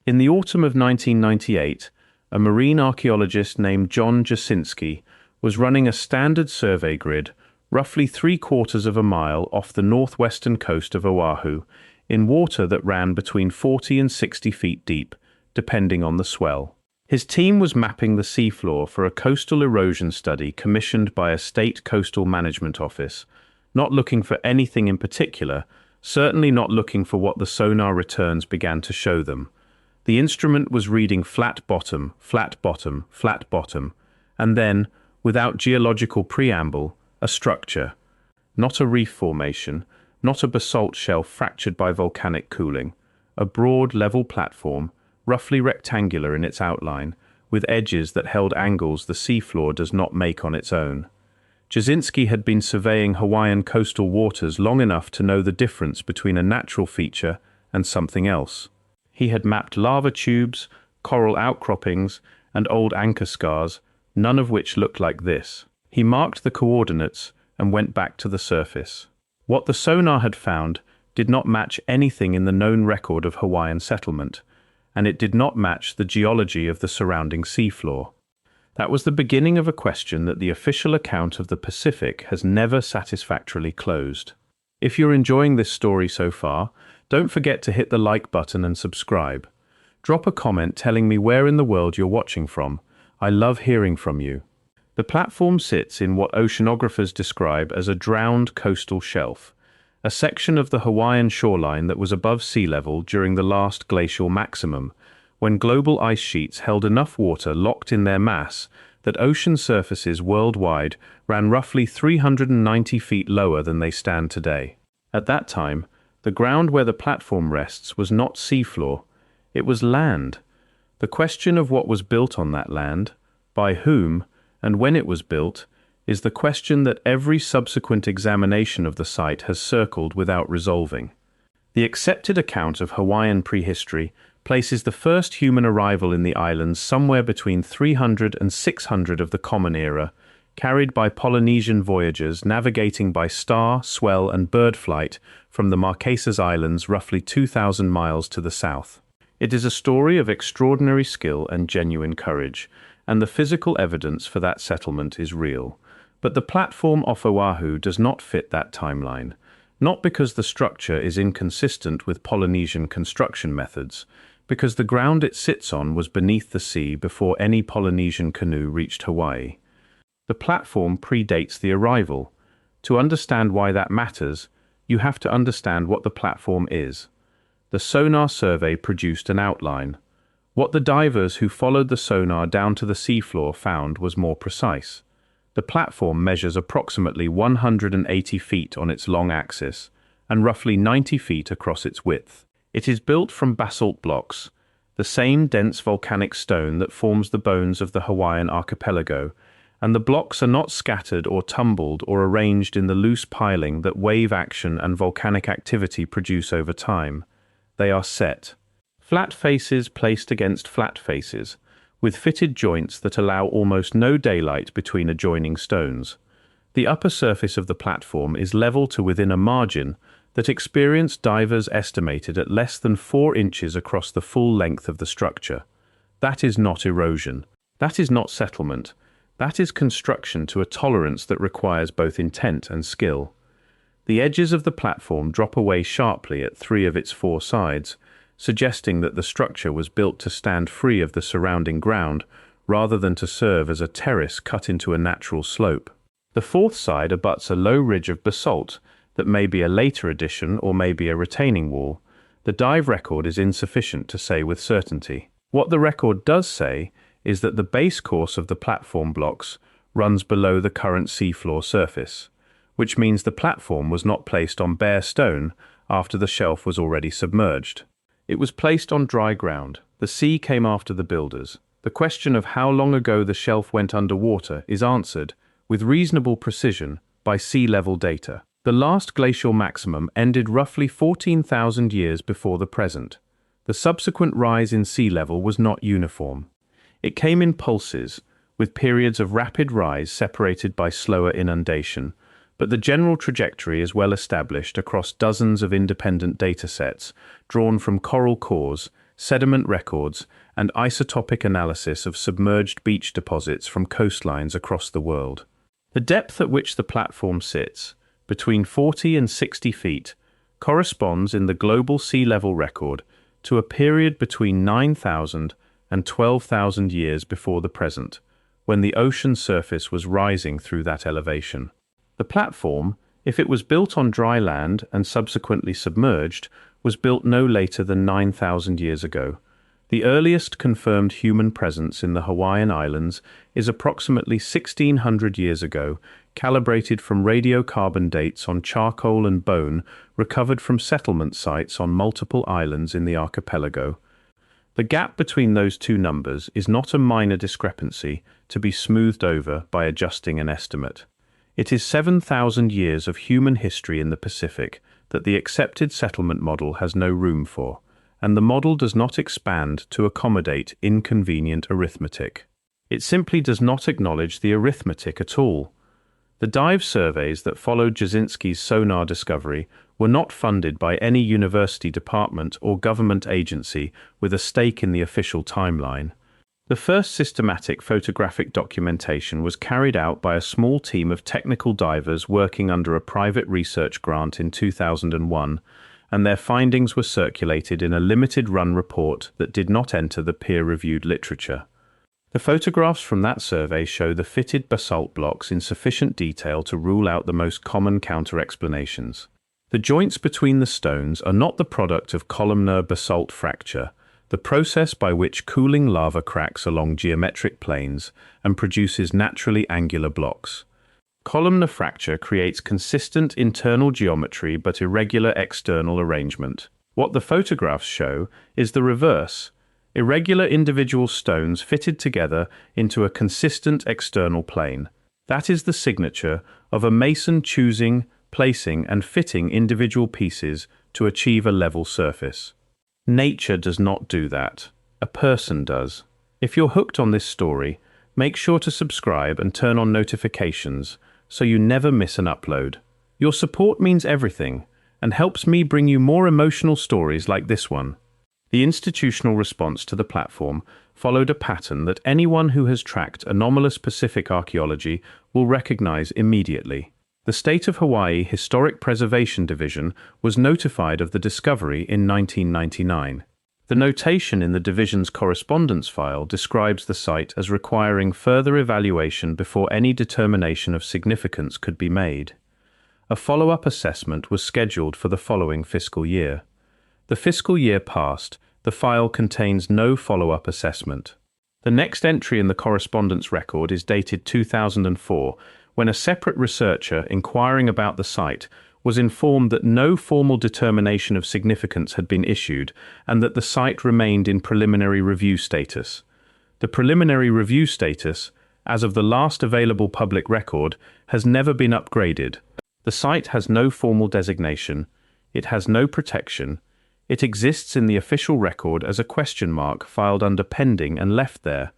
In the autumn of 1998, a marine archaeologist named John Jasinski was running a standard survey grid roughly 3/4 of a mile off the northwestern coast of Oahu in water that ran between 40 and 60 feet deep, depending on the swell. His team was mapping the seafloor for a coastal erosion study commissioned by a state coastal management office, not looking for anything in particular, certainly not looking for what the sonar returns began to show them. The instrument was reading flat bottom, flat bottom, flat bottom, and then, without geological preamble, a structure. Not a reef formation, not a basalt shelf fractured by volcanic cooling, a broad, level platform, roughly rectangular in its outline, with edges that held angles the seafloor does not make on its own. Jasinski had been surveying Hawaiian coastal waters long enough to know the difference between a natural feature and something else. He had mapped lava tubes, coral outcroppings, and old anchor scars, none of which looked like this. He marked the coordinates and went back to the surface. What the sonar had found did not match anything in the known record of Hawaiian settlement, and it did not match the geology of the surrounding seafloor. That was the beginning of a question that the official account of the Pacific has never satisfactorily closed. If you're enjoying this story so far, don't forget to hit the like button and subscribe. Drop a comment telling me where in the world you're watching from. I love hearing from you. The platform sits in what oceanographers describe as a drowned coastal shelf, a section of the Hawaiian shoreline that was above sea level during the last glacial maximum, when global ice sheets held enough water locked in their mass that ocean surfaces worldwide ran roughly 390 feet lower than they stand today. At that time, the ground where the platform rests was not seafloor, it was land. The question of what was built on that land, by whom, and when it was built, is the question that every subsequent examination of the site has circled without resolving. The accepted account of Hawaiian prehistory places the first human arrival in the islands somewhere between 300 and 600 of the Common Era, carried by Polynesian voyagers navigating by star, swell, and bird flight from the Marquesas Islands roughly 2,000 miles to the south. It is a story of extraordinary skill and genuine courage, and the physical evidence for that settlement is real. But the platform off Oahu does not fit that timeline, not because the structure is inconsistent with Polynesian construction methods, because the ground it sits on was beneath the sea before any Polynesian canoe reached Hawaii. The platform predates the arrival. To understand why that matters, you have to understand what the platform is. The sonar survey produced an outline. What the divers who followed the sonar down to the seafloor found was more precise. The platform measures approximately 180 feet on its long axis and roughly 90 feet across its width. It is built from basalt blocks, the same dense volcanic stone that forms the bones of the Hawaiian archipelago, and the blocks are not scattered or tumbled or arranged in the loose piling that wave action and volcanic activity produce over time. They are set. Flat faces placed against flat faces, with fitted joints that allow almost no daylight between adjoining stones. The upper surface of the platform is level to within a margin that experienced divers estimated at less than 4 inches across the full length of the structure. That is not erosion. That is not settlement. That is construction to a tolerance that requires both intent and skill. The edges of the platform drop away sharply at 3 of its 4 sides, suggesting that the structure was built to stand free of the surrounding ground rather than to serve as a terrace cut into a natural slope. The 4th side abuts a low ridge of basalt that may be a later addition or may be a retaining wall. The dive record is insufficient to say with certainty. What the record does say is that the base course of the platform blocks runs below the current seafloor surface, which means the platform was not placed on bare stone after the shelf was already submerged. It was placed on dry ground. The sea came after the builders. The question of how long ago the shelf went underwater is answered, with reasonable precision, by sea level data. The last glacial maximum ended roughly 14,000 years before the present. The subsequent rise in sea level was not uniform. It came in pulses, with periods of rapid rise separated by slower inundation, but the general trajectory is well established across dozens of independent datasets drawn from coral cores, sediment records, and isotopic analysis of submerged beach deposits from coastlines across the world. The depth at which the platform sits, between 40 and 60 feet, corresponds in the global sea level record to a period between 9,000 and 12,000 years before the present, when the ocean surface was rising through that elevation. The platform, if it was built on dry land and subsequently submerged, was built no later than 9,000 years ago. The earliest confirmed human presence in the Hawaiian Islands is approximately 1,600 years ago, calibrated from radiocarbon dates on charcoal and bone recovered from settlement sites on multiple islands in the archipelago. The gap between those two numbers is not a minor discrepancy to be smoothed over by adjusting an estimate. It is 7,000 years of human history in the Pacific that the accepted settlement model has no room for, and the model does not expand to accommodate inconvenient arithmetic. It simply does not acknowledge the arithmetic at all. The dive surveys that followed Jasinski's Sonar discovery were not funded by any university department or government agency with a stake in the official timeline. The first systematic photographic documentation was carried out by a small team of technical divers working under a private research grant in 2001, and their findings were circulated in a limited-run report that did not enter the peer-reviewed literature. The photographs from that survey show the fitted basalt blocks in sufficient detail to rule out the most common counter-explanations. The joints between the stones are not the product of columnar basalt fracture, the process by which cooling lava cracks along geometric planes and produces naturally angular blocks. Columnar fracture creates consistent internal geometry but irregular external arrangement. What the photographs show is the reverse: irregular individual stones fitted together into a consistent external plane. That is the signature of a mason choosing, placing, and fitting individual pieces to achieve a level surface. Nature does not do that. A person does. If you're hooked on this story, make sure to subscribe and turn on notifications so you never miss an upload. Your support means everything and helps me bring you more emotional stories like this one. The institutional response to the platform followed a pattern that anyone who has tracked anomalous Pacific archaeology will recognize immediately. The State of Hawaii Historic Preservation Division was notified of the discovery in 1999. The notation in the division's correspondence file describes the site as requiring further evaluation before any determination of significance could be made. A follow-up assessment was scheduled for the following fiscal year. The fiscal year passed, the file contains no follow-up assessment. The next entry in the correspondence record is dated 2004, when a separate researcher inquiring about the site was informed that no formal determination of significance had been issued and that the site remained in preliminary review status. The preliminary review status, as of the last available public record, has never been upgraded. The site has no formal designation, it has no protection, it exists in the official record as a question mark filed under pending and left there.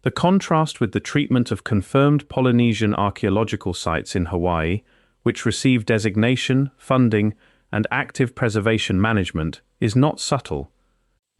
The contrast with the treatment of confirmed Polynesian archaeological sites in Hawaii, which receive designation, funding, and active preservation management, is not subtle.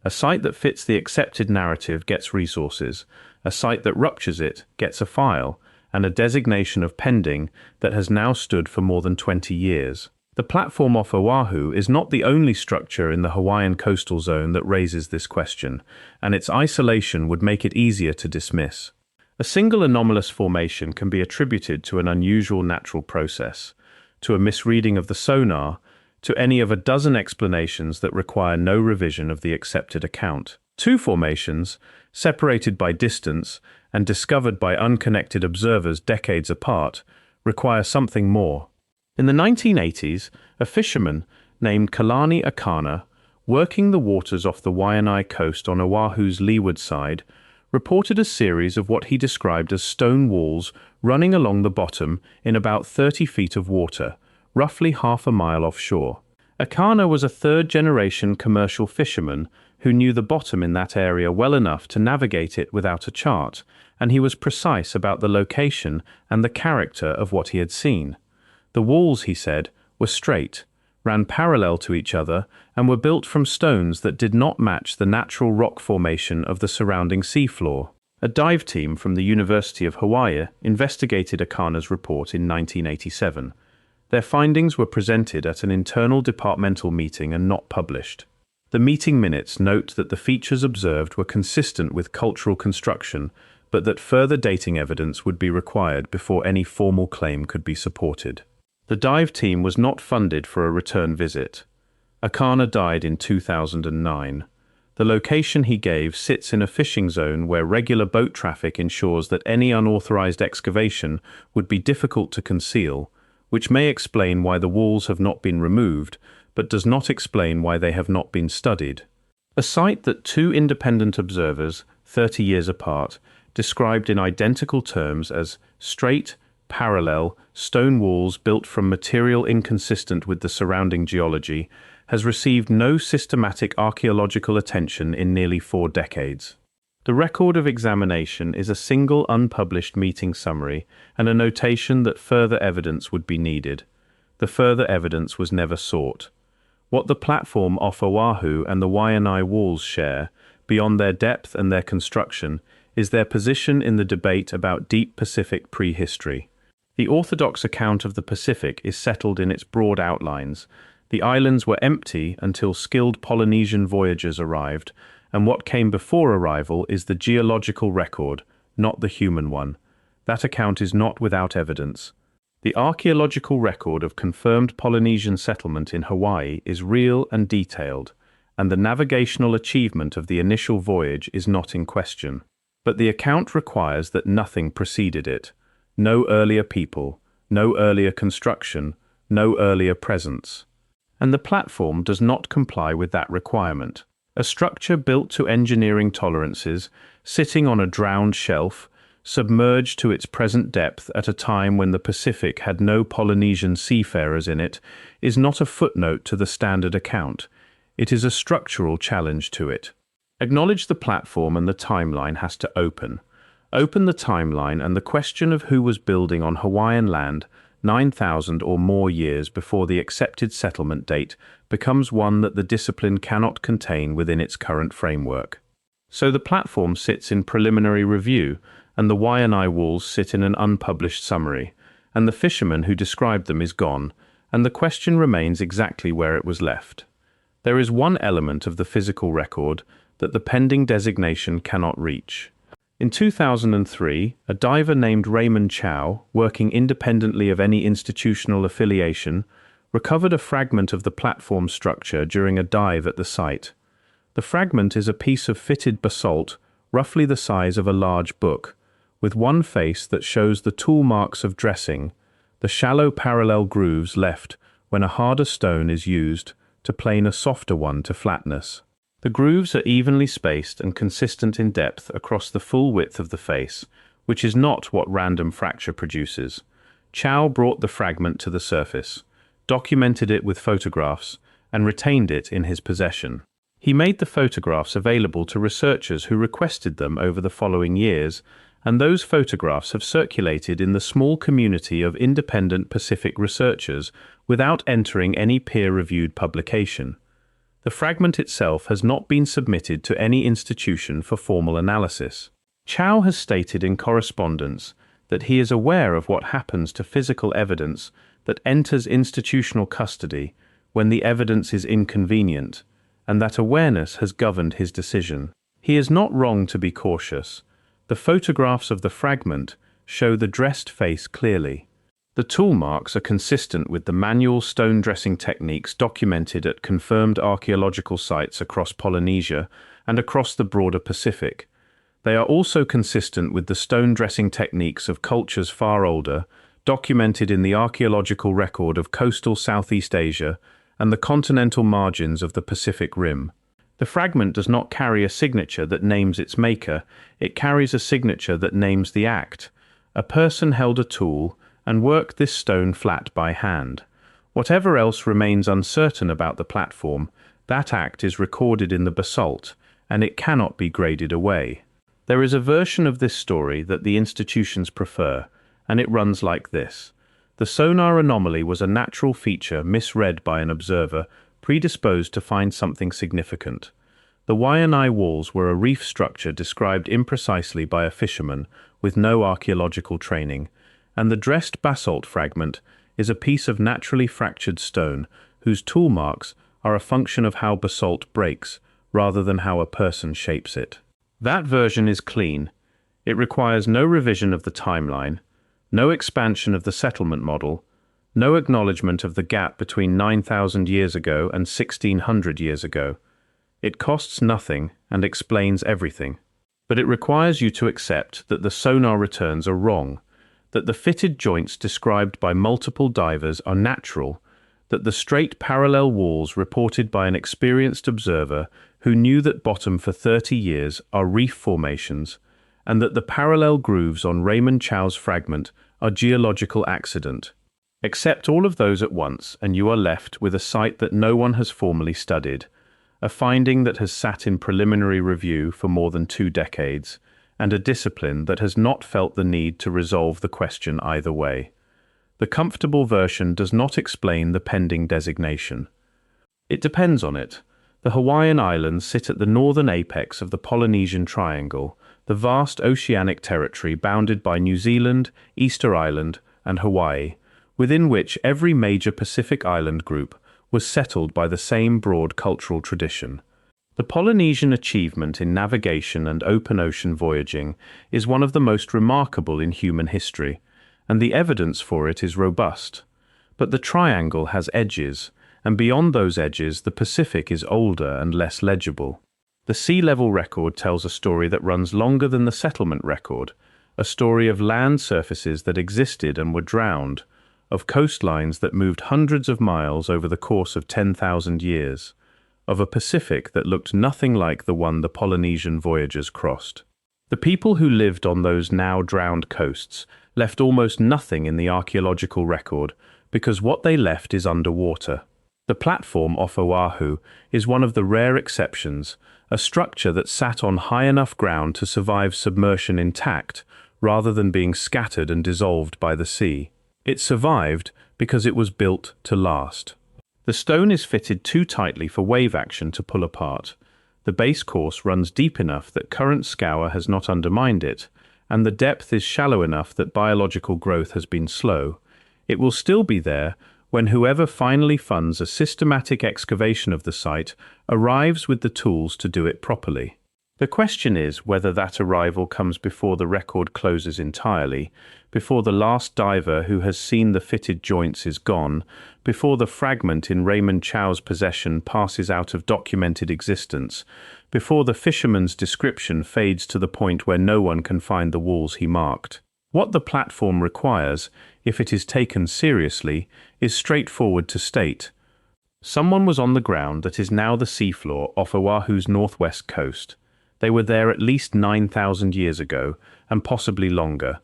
A site that fits the accepted narrative gets resources, a site that ruptures it gets a file, and a designation of pending that has now stood for more than 20 years. The platform off Oahu is not the only structure in the Hawaiian coastal zone that raises this question, and its isolation would make it easier to dismiss. A single anomalous formation can be attributed to an unusual natural process, to a misreading of the sonar, to any of a dozen explanations that require no revision of the accepted account. Two formations, separated by distance and discovered by unconnected observers decades apart, require something more. In the 1980s, a fisherman named Kalani Akana, working the waters off the Waianae coast on Oahu's leeward side, reported a series of what he described as stone walls running along the bottom in about 30 feet of water, roughly half a mile offshore. Akana was a third-generation commercial fisherman who knew the bottom in that area well enough to navigate it without a chart, and he was precise about the location and the character of what he had seen. The walls, he said, were straight, ran parallel to each other, and were built from stones that did not match the natural rock formation of the surrounding seafloor. A dive team from the University of Hawaii investigated Akana's report in 1987. Their findings were presented at an internal departmental meeting and not published. The meeting minutes note that the features observed were consistent with cultural construction, but that further dating evidence would be required before any formal claim could be supported. The dive team was not funded for a return visit. Akana died in 2009. The location he gave sits in a fishing zone where regular boat traffic ensures that any unauthorized excavation would be difficult to conceal, which may explain why the walls have not been removed, but does not explain why they have not been studied. A site that two independent observers, 30 years apart, described in identical terms as straight, parallel, stone walls built from material inconsistent with the surrounding geology, has received no systematic archaeological attention in nearly 4 decades. The record of examination is a single unpublished meeting summary and a notation that further evidence would be needed. The further evidence was never sought. What the platform off Oahu and the Waianae walls share, beyond their depth and their construction, is their position in the debate about deep Pacific prehistory. The orthodox account of the Pacific is settled in its broad outlines. The islands were empty until skilled Polynesian voyagers arrived, and what came before arrival is the geological record, not the human one. That account is not without evidence. The archaeological record of confirmed Polynesian settlement in Hawaii is real and detailed, and the navigational achievement of the initial voyage is not in question. But the account requires that nothing preceded it. No earlier people, no earlier construction, no earlier presence. And the platform does not comply with that requirement. A structure built to engineering tolerances, sitting on a drowned shelf, submerged to its present depth at a time when the Pacific had no Polynesian seafarers in it, is not a footnote to the standard account. It is a structural challenge to it. Acknowledge the platform and the timeline has to open. Open the timeline and the question of who was building on Hawaiian land 9,000 or more years before the accepted settlement date becomes one that the discipline cannot contain within its current framework. So the platform sits in preliminary review, and the Waianae walls sit in an unpublished summary, and the fisherman who described them is gone, and the question remains exactly where it was left. There is one element of the physical record that the pending designation cannot reach. In 2003, a diver named Raymond Chow, working independently of any institutional affiliation, recovered a fragment of the platform structure during a dive at the site. The fragment is a piece of fitted basalt, roughly the size of a large book, with one face that shows the tool marks of dressing, the shallow parallel grooves left when a harder stone is used to plane a softer one to flatness. The grooves are evenly spaced and consistent in depth across the full width of the face, which is not what random fracture produces. Chow brought the fragment to the surface, documented it with photographs, and retained it in his possession. He made the photographs available to researchers who requested them over the following years, and those photographs have circulated in the small community of independent Pacific researchers without entering any peer-reviewed publication. The fragment itself has not been submitted to any institution for formal analysis. Chow has stated in correspondence that he is aware of what happens to physical evidence that enters institutional custody when the evidence is inconvenient, and that awareness has governed his decision. He is not wrong to be cautious. The photographs of the fragment show the dressed face clearly. The tool marks are consistent with the manual stone dressing techniques documented at confirmed archaeological sites across Polynesia and across the broader Pacific. They are also consistent with the stone dressing techniques of cultures far older, documented in the archaeological record of coastal Southeast Asia and the continental margins of the Pacific Rim. The fragment does not carry a signature that names its maker, it carries a signature that names the act. A person held a tool and worked this stone flat by hand. Whatever else remains uncertain about the platform, that act is recorded in the basalt, and it cannot be graded away. There is a version of this story that the institutions prefer, and it runs like this. The sonar anomaly was a natural feature misread by an observer predisposed to find something significant. The Waianae walls were a reef structure described imprecisely by a fisherman with no archaeological training, and the dressed basalt fragment is a piece of naturally fractured stone whose tool marks are a function of how basalt breaks rather than how a person shapes it. That version is clean. It requires no revision of the timeline, no expansion of the settlement model, no acknowledgement of the gap between 9,000 years ago and 1,600 years ago. It costs nothing and explains everything. But it requires you to accept that the sonar returns are wrong, that the fitted joints described by multiple divers are natural, that the straight parallel walls reported by an experienced observer who knew that bottom for 30 years are reef formations, and that the parallel grooves on Raymond Chow's fragment are geological accident. Accept all of those at once and you are left with a site that no one has formally studied, a finding that has sat in preliminary review for more than 2 decades, and a discipline that has not felt the need to resolve the question either way. The comfortable version does not explain the pending designation. It depends on it. The Hawaiian Islands sit at the northern apex of the Polynesian Triangle, the vast oceanic territory bounded by New Zealand, Easter Island, and Hawaii, within which every major Pacific island group was settled by the same broad cultural tradition. The Polynesian achievement in navigation and open ocean voyaging is one of the most remarkable in human history, and the evidence for it is robust. But the triangle has edges, and beyond those edges the Pacific is older and less legible. The sea level record tells a story that runs longer than the settlement record, a story of land surfaces that existed and were drowned, of coastlines that moved hundreds of miles over the course of 10,000 years, of a Pacific that looked nothing like the one the Polynesian voyagers crossed. The people who lived on those now drowned coasts left almost nothing in the archaeological record because what they left is underwater. The platform off Oahu is one of the rare exceptions, a structure that sat on high enough ground to survive submersion intact rather than being scattered and dissolved by the sea. It survived because it was built to last. The stone is fitted too tightly for wave action to pull apart. The base course runs deep enough that current scour has not undermined it, and the depth is shallow enough that biological growth has been slow. It will still be there when whoever finally funds a systematic excavation of the site arrives with the tools to do it properly. The question is whether that arrival comes before the record closes entirely, before the last diver who has seen the fitted joints is gone, before the fragment in Raymond Chow's possession passes out of documented existence, before the fisherman's description fades to the point where no one can find the walls he marked. What the platform requires, if it is taken seriously, is straightforward to state. Someone was on the ground that is now the seafloor off Oahu's northwest coast. They were there at least 9,000 years ago, and possibly longer.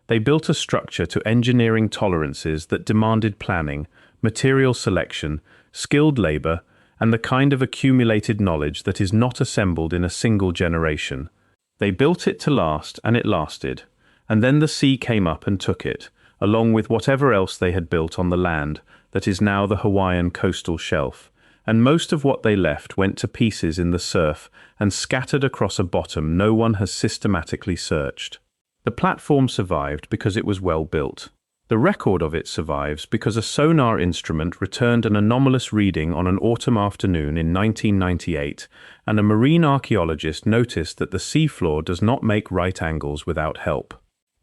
They built a structure to engineering tolerances that demanded planning, material selection, skilled labor, and the kind of accumulated knowledge that is not assembled in a single generation. They built it to last, and it lasted. And then the sea came up and took it, along with whatever else they had built on the land that is now the Hawaiian coastal shelf. And most of what they left went to pieces in the surf and scattered across a bottom no one has systematically searched. The platform survived because it was well built. The record of it survives because a sonar instrument returned an anomalous reading on an autumn afternoon in 1998, and a marine archaeologist noticed that the seafloor does not make right angles without help.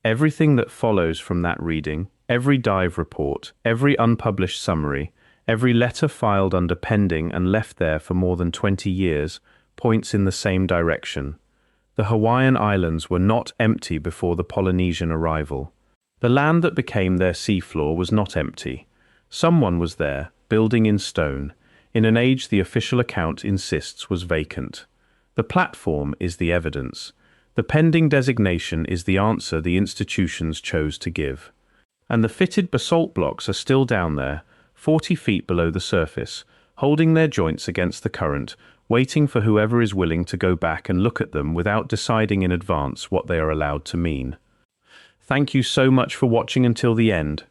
Everything that follows from that reading, every dive report, every unpublished summary, every letter filed under pending and left there for more than 20 years, points in the same direction. The Hawaiian Islands were not empty before the Polynesian arrival. The land that became their seafloor was not empty. Someone was there, building in stone, in an age the official account insists was vacant. The platform is the evidence. The pending designation is the answer the institutions chose to give. And the fitted basalt blocks are still down there, 40 feet below the surface, holding their joints against the current, waiting for whoever is willing to go back and look at them without deciding in advance what they are allowed to mean. Thank you so much for watching until the end.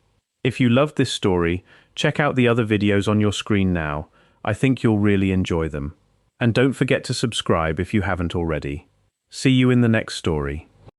If you loved this story, check out the other videos on your screen now. I think you'll really enjoy them. And don't forget to subscribe if you haven't already. See you in the next story.